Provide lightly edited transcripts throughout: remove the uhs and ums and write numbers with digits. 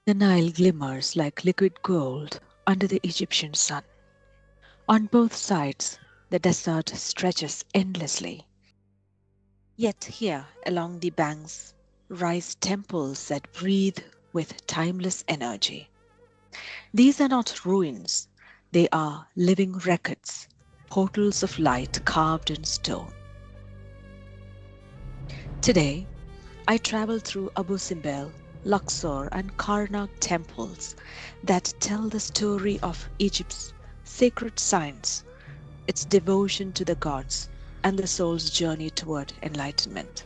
The Nile glimmers like liquid gold under the Egyptian sun. On both sides, the desert stretches endlessly. Yet here, along the banks, rise temples that breathe with timeless energy. These are not ruins, they are living records, portals of light carved in stone. Today, I travel through Abu Simbel, Luxor, and Karnak temples that tell the story of Egypt's sacred science, its devotion to the gods, and the soul's journey toward enlightenment.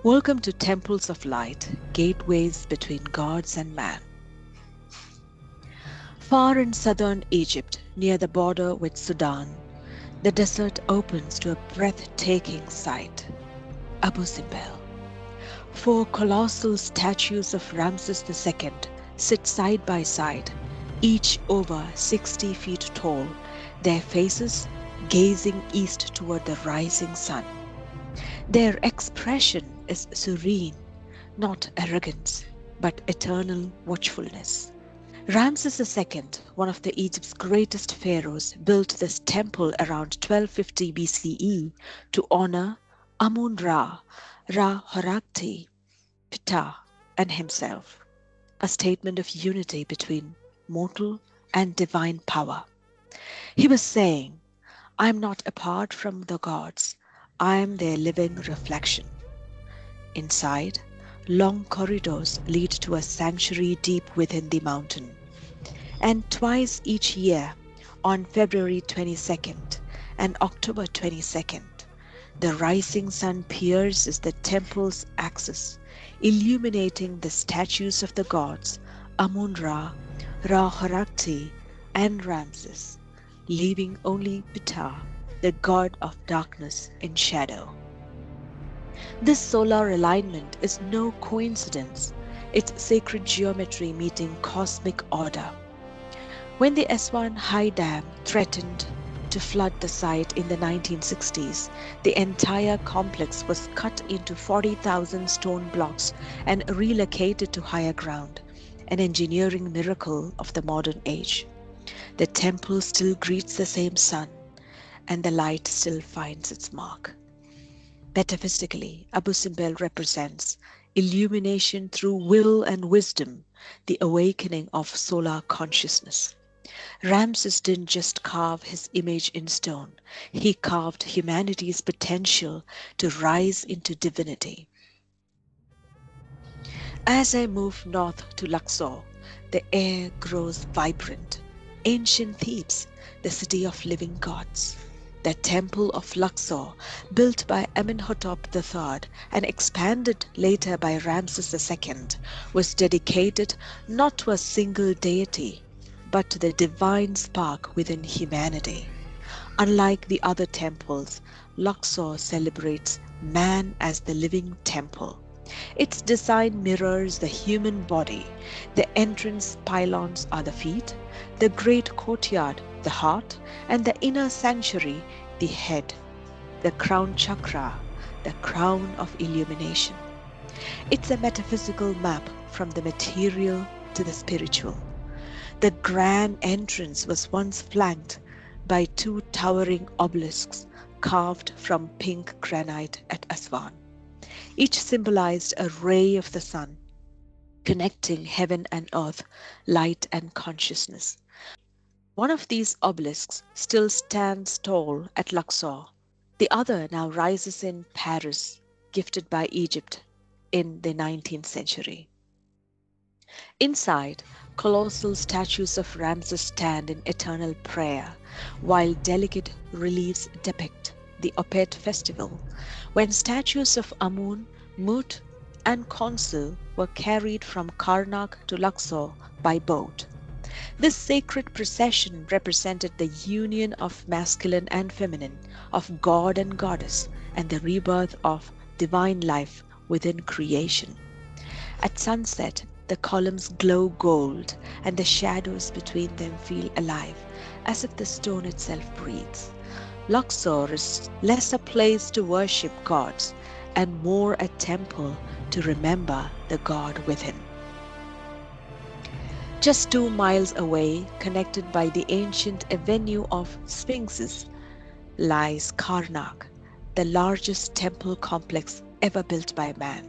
Welcome to Temples of Light, gateways between gods and man. Far in southern Egypt, near the border with Sudan, the desert opens to a breathtaking sight, Abu Simbel. Four colossal statues of Ramses II sit side by side, each over 60 feet tall, their faces gazing east toward the rising sun. Their expression is serene, not arrogance, but eternal watchfulness. Ramses II, one of the Egypt's greatest pharaohs, built this temple around 1250 BCE to honor Amun-Ra, Ra-Horakhti, Ptah, and himself, a statement of unity between mortal and divine power. He was saying, I am not apart from the gods, I am their living reflection. Inside, long corridors lead to a sanctuary deep within the mountain. And twice each year, on February 22nd and October 22nd, the rising sun pierces the temple's axis, illuminating the statues of the gods Amun-Ra, Ra-Horakhti, and Ramses, leaving only Ptah, the god of darkness, in shadow. This solar alignment is no coincidence. It's sacred geometry meeting cosmic order. When the Aswan High Dam threatened to flood the site in the 1960s, the entire complex was cut into 40,000 stone blocks and relocated to higher ground, an engineering miracle of the modern age. The temple still greets the same sun, and the light still finds its mark. Metaphysically, Abu Simbel represents illumination through will and wisdom, the awakening of solar consciousness. Ramses didn't just carve his image in stone, he carved humanity's potential to rise into divinity. As I move north to Luxor, the air grows vibrant. Ancient Thebes, the city of living gods. The temple of Luxor, built by Amenhotep III and expanded later by Ramses II, was dedicated not to a single deity, but to the divine spark within humanity. Unlike the other temples, Luxor celebrates man as the living temple. Its design mirrors the human body. The entrance pylons are the feet, the great courtyard, the heart, and the inner sanctuary, the head, the crown chakra, the crown of illumination. It's a metaphysical map from the material to the spiritual. The grand entrance was once flanked by two towering obelisks carved from pink granite at Aswan. Each symbolized a ray of the sun, connecting heaven and earth, light and consciousness. One of these obelisks still stands tall at Luxor. The other now rises in Paris, gifted by Egypt in the 19th century. Inside, colossal statues of Ramses stand in eternal prayer, while delicate reliefs depict the Opet festival, when statues of Amun, Mut, and Khonsu were carried from Karnak to Luxor by boat. This sacred procession represented the union of masculine and feminine, of god and goddess, and the rebirth of divine life within creation. At sunset, the columns glow gold, and the shadows between them feel alive, as if the stone itself breathes. Luxor is less a place to worship gods and more a temple to remember the God within. Just 2 miles away, connected by the ancient avenue of sphinxes, lies Karnak, the largest temple complex ever built by man.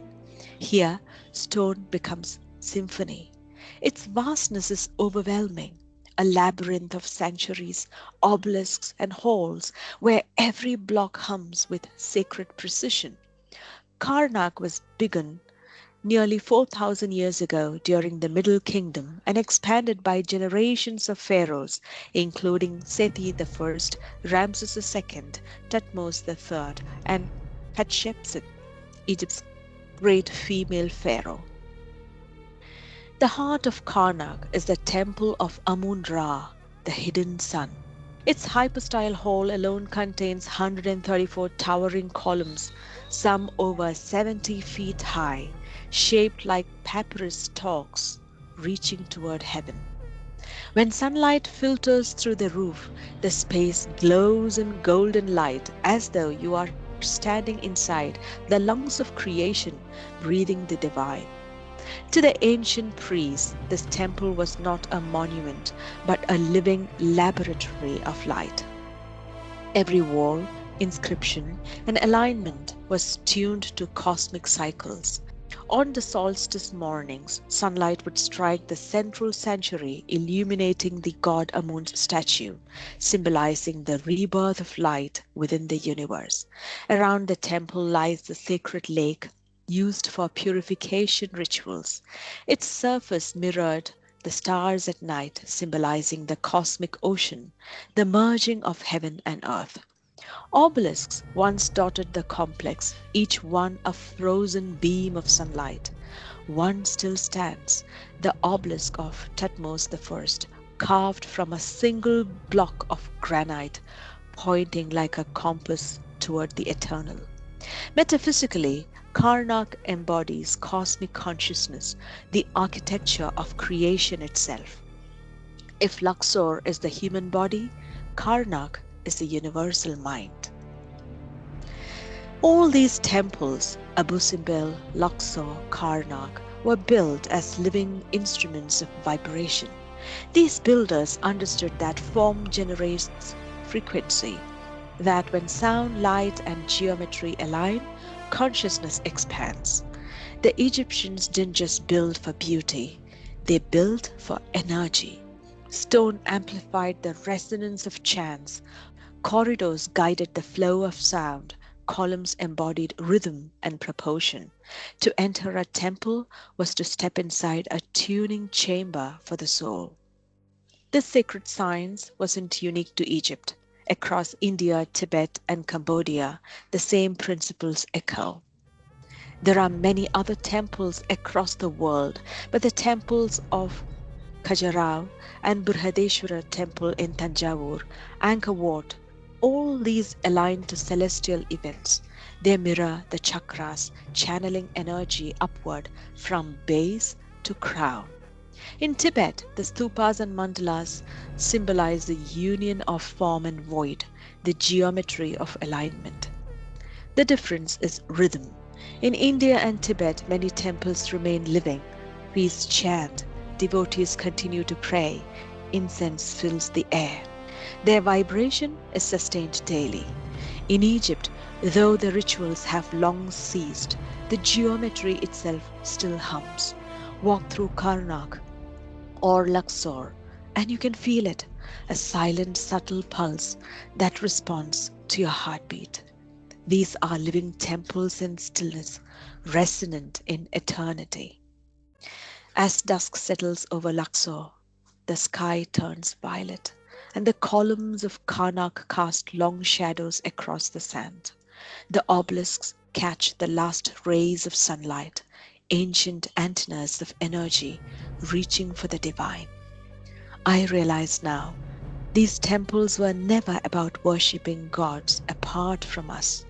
Here, stone becomes symphony. Its vastness is overwhelming, a labyrinth of sanctuaries, obelisks, and halls where every block hums with sacred precision. Karnak was begun nearly 4,000 years ago during the Middle Kingdom and expanded by generations of pharaohs, including Seti I, Ramses II, Thutmose III, and Hatshepsut, Egypt's great female pharaoh. The heart of Karnak is the temple of Amun-Ra, the hidden sun. Its hypostyle hall alone contains 134 towering columns, some over 70 feet high, shaped like papyrus stalks reaching toward heaven. When sunlight filters through the roof, the space glows in golden light as though you are standing inside the lungs of creation, breathing the divine. To the ancient priests, this temple was not a monument, but a living laboratory of light. Every wall, inscription, and alignment was tuned to cosmic cycles. On the solstice mornings, sunlight would strike the central sanctuary, illuminating the god Amun's statue, symbolizing the rebirth of light within the universe. Around the temple lies the sacred lake, used for purification rituals. Its surface mirrored the stars at night, symbolizing the cosmic ocean, the merging of heaven and earth. Obelisks once dotted the complex, each one a frozen beam of sunlight. One still stands, the obelisk of Thutmose I, carved from a single block of granite, pointing like a compass toward the eternal. Metaphysically, Karnak embodies cosmic consciousness, the architecture of creation itself. If Luxor is the human body, Karnak is the universal mind. All these temples, Abu Simbel, Luxor, Karnak, were built as living instruments of vibration. These builders understood that form generates frequency, that when sound, light, and geometry align, consciousness expands. The Egyptians didn't just build for beauty, they built for energy. Stone amplified the resonance of chants, corridors guided the flow of sound, columns embodied rhythm and proportion. To enter a temple was to step inside a tuning chamber for the soul. This sacred science wasn't unique to Egypt. Across India, Tibet, and Cambodia, the same principles echo. There are many other temples across the world, but the temples of Khajuraho and Burhadeshwara temple in Tanjavur, Angkor Wat, all these align to celestial events. They mirror the chakras, channeling energy upward from base to crown. In Tibet, the stupas and mandalas symbolize the union of form and void, the geometry of alignment. The difference is rhythm. In India and Tibet, many temples remain living. Priests chant, devotees continue to pray, incense fills the air. Their vibration is sustained daily. In Egypt, though the rituals have long ceased, the geometry itself still hums. Walk through Karnak or Luxor, and you can feel it, a silent, subtle pulse that responds to your heartbeat. These are living temples in stillness, resonant in eternity. As dusk settles over Luxor, the sky turns violet, and the columns of Karnak cast long shadows across the sand. The obelisks catch the last rays of sunlight, ancient antennas of energy reaching for the divine. I realize now, these temples were never about worshipping gods apart from us.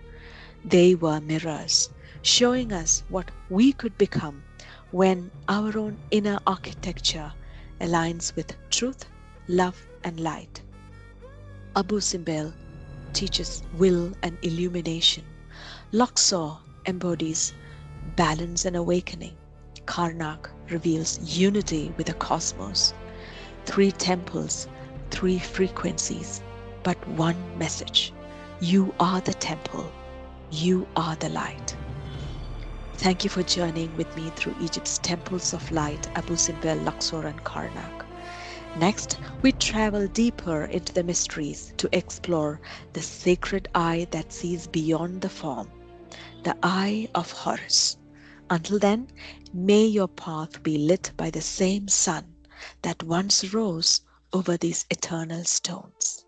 They were mirrors, showing us what we could become when our own inner architecture aligns with truth, love, and light. Abu Simbel teaches will and illumination. Luxor embodies balance and awakening. Karnak reveals unity with the cosmos. Three temples, three frequencies, but one message. You are the temple. You are the light. Thank you for journeying with me through Egypt's temples of light, Abu Simbel, Luxor, and Karnak. Next, we travel deeper into the mysteries to explore the sacred eye that sees beyond the form, the eye of Horus. Until then, may your path be lit by the same sun that once rose over these eternal stones.